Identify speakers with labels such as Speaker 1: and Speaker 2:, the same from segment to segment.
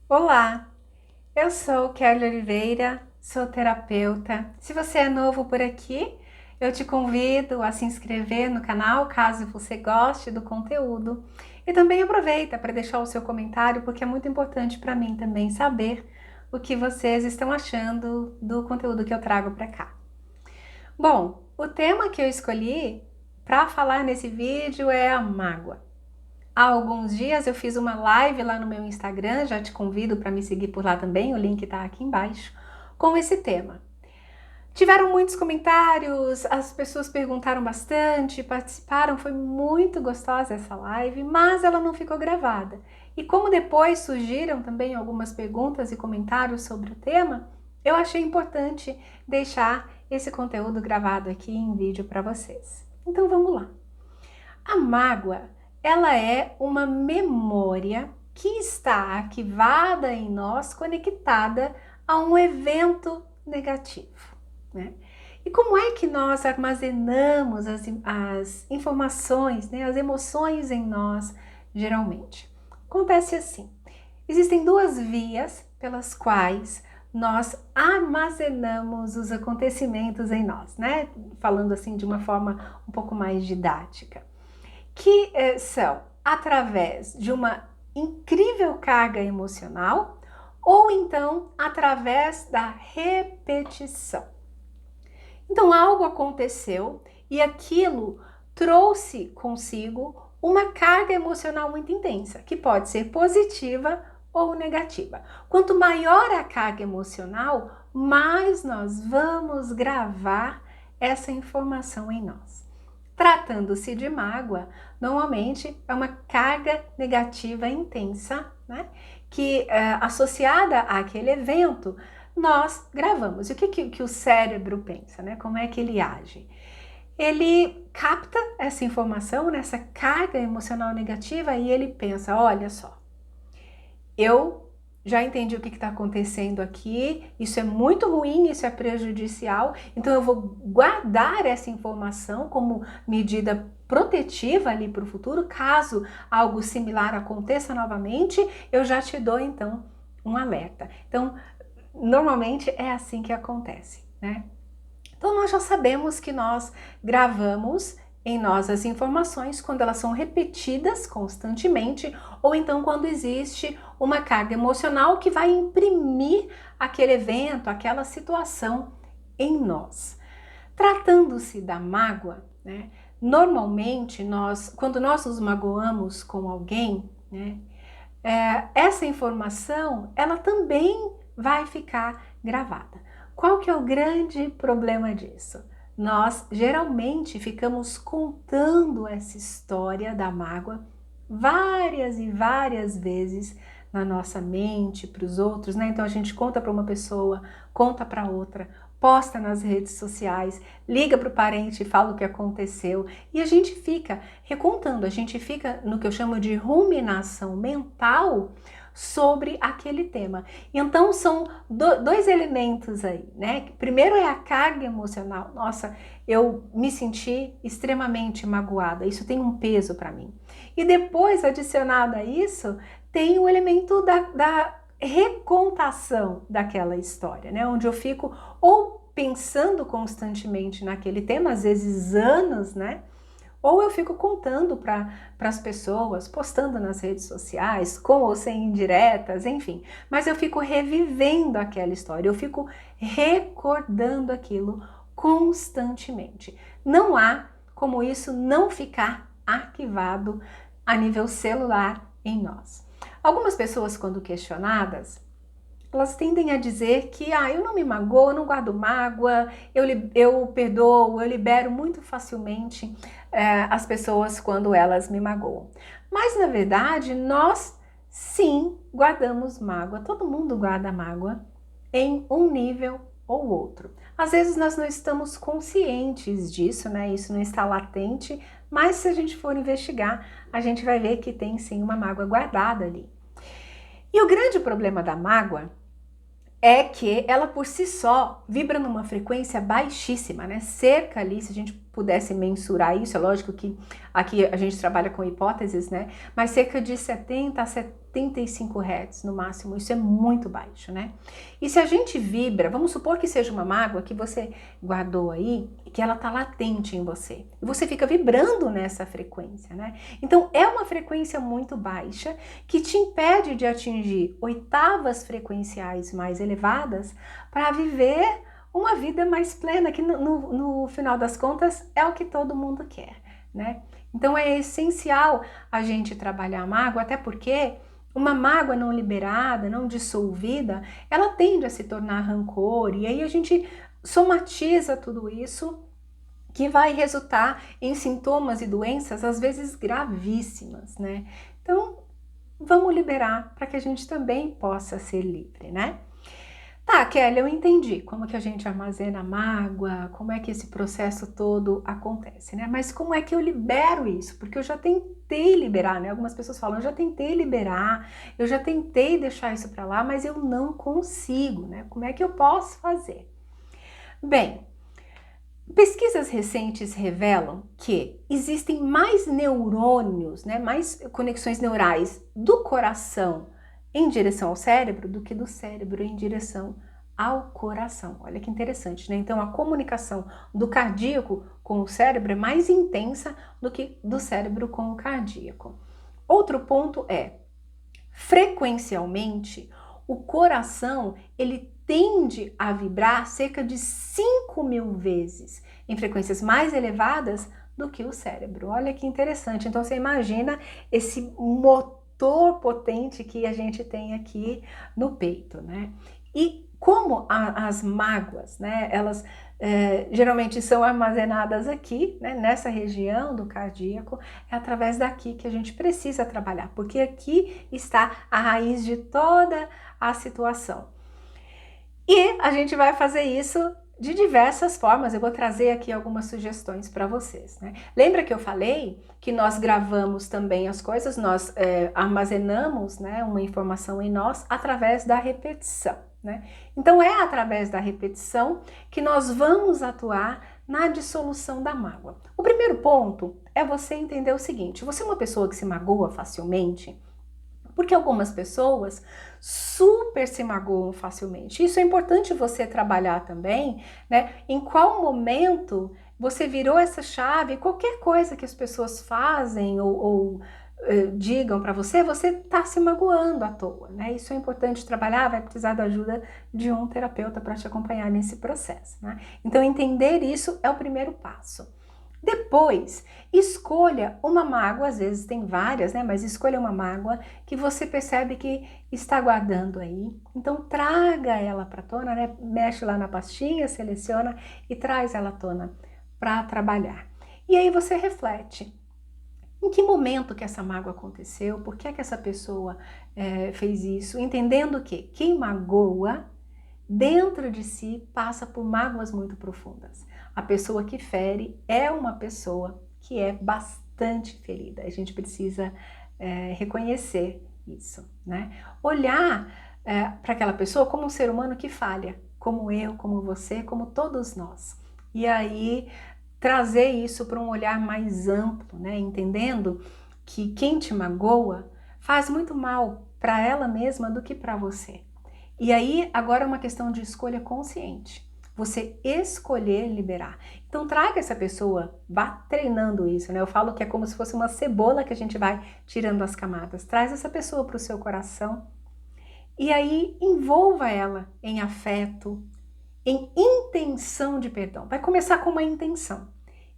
Speaker 1: Olá, eu sou Kelly Oliveira, sou terapeuta. Se você é novo por aqui, eu te convido a se inscrever no canal caso você goste do conteúdo. E também aproveita para deixar o seu comentário, porque é muito importante para mim também saber o que vocês estão achando do conteúdo que eu trago para cá. Bom, o tema que eu escolhi para falar nesse vídeo é a mágoa. Há alguns dias eu fiz uma live lá no meu Instagram, já te convido para me seguir por lá também, o link está aqui embaixo, com esse tema. Tiveram muitos comentários, as pessoas perguntaram bastante, participaram, foi muito gostosa essa live, mas ela não ficou gravada. E como depois surgiram também algumas perguntas e comentários sobre o tema, eu achei importante deixar esse conteúdo gravado aqui em vídeo para vocês. Então vamos lá. A mágoa, ela é uma memória que está arquivada em nós, conectada a um evento negativo, né? E como é que nós armazenamos as informações, né, as emoções em nós, geralmente? Acontece assim, existem duas vias pelas quais nós armazenamos os acontecimentos em nós, né? Falando assim de uma forma um pouco mais didática, que são através de uma incrível carga emocional ou então através da repetição. Então algo aconteceu e aquilo trouxe consigo uma carga emocional muito intensa, que pode ser positiva ou negativa. Quanto maior a carga emocional, mais nós vamos gravar essa informação em nós. Tratando-se de mágoa, normalmente é uma carga negativa intensa, né? Que associada àquele evento, nós gravamos. E o que o cérebro pensa, né? Como é que ele age? Ele capta essa informação, nessa carga emocional negativa, e ele pensa, olha só, eu já entendi o que está acontecendo aqui, isso é muito ruim, isso é prejudicial, então eu vou guardar essa informação como medida protetiva ali para o futuro, caso algo similar aconteça novamente, eu já te dou então um alerta. Então, normalmente é assim que acontece, né? Então nós já sabemos que nós gravamos em nós as informações quando elas são repetidas constantemente ou então quando existe uma carga emocional que vai imprimir aquele evento, aquela situação em nós. Tratando-se da mágoa, né, normalmente quando nós nos magoamos com alguém, né, essa informação ela também vai ficar gravada. Qual que é o grande problema disso? Nós geralmente ficamos contando essa história da mágoa várias e várias vezes na nossa mente para os outros, né? Então a gente conta para uma pessoa, conta para outra, posta nas redes sociais, liga para o parente e fala o que aconteceu e a gente fica recontando, a gente fica no que eu chamo de ruminação mental sobre aquele tema. Então são dois elementos aí, né? Primeiro é a carga emocional. Nossa, eu me senti extremamente magoada, isso tem um peso para mim. E depois, adicionado a isso, tem o elemento da recontação daquela história, né? Onde eu fico ou pensando constantemente naquele tema, às vezes anos, né? Ou eu fico contando para as pessoas, postando nas redes sociais, com ou sem indiretas, enfim. Mas eu fico revivendo aquela história, eu fico recordando aquilo constantemente. Não há como isso não ficar arquivado a nível celular em nós. Algumas pessoas, quando questionadas, elas tendem a dizer que eu não me magoo, eu não guardo mágoa, eu perdoo, eu libero muito facilmente as pessoas quando elas me magoam. Mas na verdade nós sim guardamos mágoa, todo mundo guarda mágoa em um nível ou outro. Às vezes nós não estamos conscientes disso, né? Isso não está latente, mas se a gente for investigar, a gente vai ver que tem sim uma mágoa guardada ali. E o grande problema da mágoa é que ela por si só vibra numa frequência baixíssima, né? Cerca ali, se a gente pudesse mensurar isso, é lógico que aqui a gente trabalha com hipóteses, né? Mas cerca de 70 a 85 Hz no máximo, isso é muito baixo, né? E se a gente vibra, vamos supor que seja uma mágoa que você guardou aí, que ela tá latente em você, e você fica vibrando nessa frequência, né? Então é uma frequência muito baixa que te impede de atingir oitavas frequenciais mais elevadas para viver uma vida mais plena, que no final das contas é o que todo mundo quer, né? Então é essencial a gente trabalhar a mágoa, até porque uma mágoa não liberada, não dissolvida, ela tende a se tornar rancor, e aí a gente somatiza tudo isso, que vai resultar em sintomas e doenças às vezes gravíssimas, né? Então vamos liberar para que a gente também possa ser livre, né? Tá, Kelly, eu entendi como que a gente armazena mágoa, como é que esse processo todo acontece, né? Mas como é que eu libero isso? Porque eu já tentei liberar, né? Algumas pessoas falam, eu já tentei liberar, eu já tentei deixar isso para lá, mas eu não consigo, né? Como é que eu posso fazer? Bem, pesquisas recentes revelam que existem mais neurônios, né? Mais conexões neurais do coração em direção ao cérebro do que do cérebro em direção ao coração. Olha que interessante, né? Então a comunicação do cardíaco com o cérebro é mais intensa do que do cérebro com o cardíaco. Outro ponto é, frequencialmente, o coração ele tende a vibrar cerca de 5.000 vezes em frequências mais elevadas do que o cérebro. Olha que interessante. Então você imagina esse motor potente que a gente tem aqui no peito, né? E como as mágoas, né, elas geralmente são armazenadas aqui, né, nessa região do cardíaco, é através daqui que a gente precisa trabalhar, porque aqui está a raiz de toda a situação. E a gente vai fazer isso de diversas formas. Eu vou trazer aqui algumas sugestões para vocês, né? Lembra que eu falei que nós gravamos também as coisas, nós armazenamos, né, uma informação em nós através da repetição, né? Então é através da repetição que nós vamos atuar na dissolução da mágoa. O primeiro ponto é você entender o seguinte: você é uma pessoa que se magoa facilmente? Porque algumas pessoas super se magoam facilmente. Isso é importante você trabalhar também, né? Em qual momento você virou essa chave, qualquer coisa que as pessoas fazem ou digam para você, você está se magoando à toa, né? Isso é importante trabalhar, vai precisar da ajuda de um terapeuta para te acompanhar nesse processo, né? Então entender isso é o primeiro passo. Depois, escolha uma mágoa, às vezes tem várias, né? Mas escolha uma mágoa que você percebe que está guardando aí. Então traga ela para a tona, né? Mexe lá na pastinha, seleciona e traz ela à tona para trabalhar. E aí você reflete. Em que momento que essa mágoa aconteceu? Por que é que essa pessoa fez isso? Entendendo que quem magoa dentro de si passa por mágoas muito profundas. A pessoa que fere é uma pessoa que é bastante ferida. A gente precisa reconhecer isso, né? Olhar para aquela pessoa como um ser humano que falha, como eu, como você, como todos nós. E aí trazer isso para um olhar mais amplo, né? Entendendo que quem te magoa faz muito mal para ela mesma do que para você. E aí, agora é uma questão de escolha consciente. Você escolher liberar. Então, traga essa pessoa, vá treinando isso, né? Eu falo que é como se fosse uma cebola que a gente vai tirando as camadas. Traz essa pessoa para o seu coração e aí envolva ela em afeto, em intenção de perdão. Vai começar com uma intenção.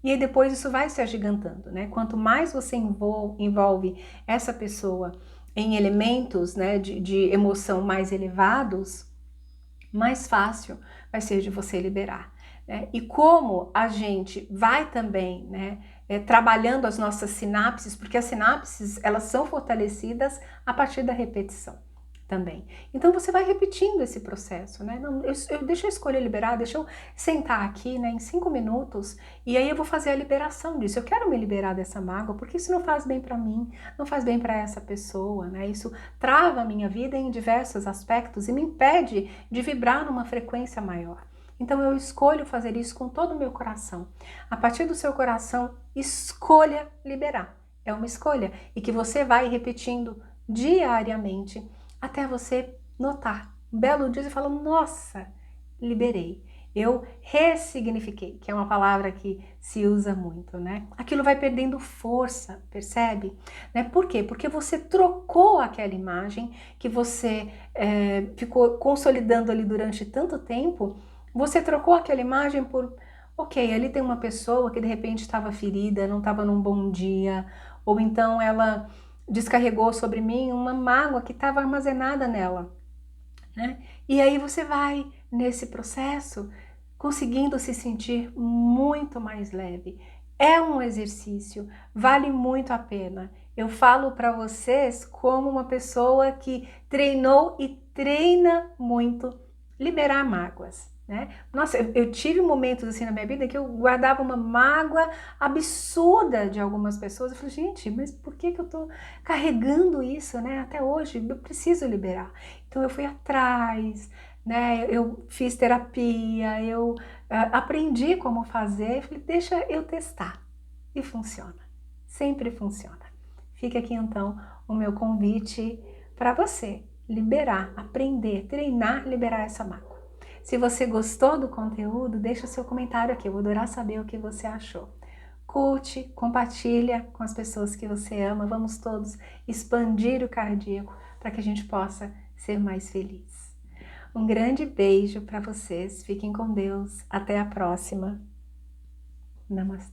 Speaker 1: E aí depois isso vai se agigantando, né? Quanto mais você envolve essa pessoa em elementos, né, de emoção mais elevados, mais fácil vai ser de você liberar, né? E como a gente vai também, né, trabalhando as nossas sinapses, porque as sinapses elas são fortalecidas a partir da repetição também. Então você vai repetindo esse processo, né? Não, deixa eu escolher liberar, deixa eu sentar aqui, né, em 5 minutos e aí eu vou fazer a liberação disso. Eu quero me liberar dessa mágoa porque isso não faz bem para mim, não faz bem para essa pessoa, né? Isso trava a minha vida em diversos aspectos e me impede de vibrar numa frequência maior. Então eu escolho fazer isso com todo o meu coração. A partir do seu coração, escolha liberar. É uma escolha e que você vai repetindo diariamente, até você notar. Um belo dia você fala, nossa, liberei. Eu ressignifiquei, que é uma palavra que se usa muito, né? Aquilo vai perdendo força, percebe? Né? Por quê? Porque você trocou aquela imagem que você ficou consolidando ali durante tanto tempo, você trocou aquela imagem por, ok, ali tem uma pessoa que de repente estava ferida, não estava num bom dia, ou então ela descarregou sobre mim uma mágoa que estava armazenada nela, né? E aí você vai nesse processo conseguindo se sentir muito mais leve. É um exercício, vale muito a pena. Eu falo para vocês como uma pessoa que treinou e treina muito liberar mágoas, né? Nossa, eu tive momentos assim na minha vida que eu guardava uma mágoa absurda de algumas pessoas. Eu falei, gente, mas por que eu tô carregando isso, né? Até hoje, eu preciso liberar. Então eu fui atrás, né? Eu fiz terapia, eu aprendi como fazer, falei, deixa eu testar. E funciona, sempre funciona. Fica aqui então o meu convite para você liberar, aprender, treinar, liberar essa mágoa. Se você gostou do conteúdo, deixa o seu comentário aqui, eu vou adorar saber o que você achou. Curte, compartilha com as pessoas que você ama, vamos todos expandir o cardíaco para que a gente possa ser mais feliz. Um grande beijo para vocês, fiquem com Deus, até a próxima. Namastê.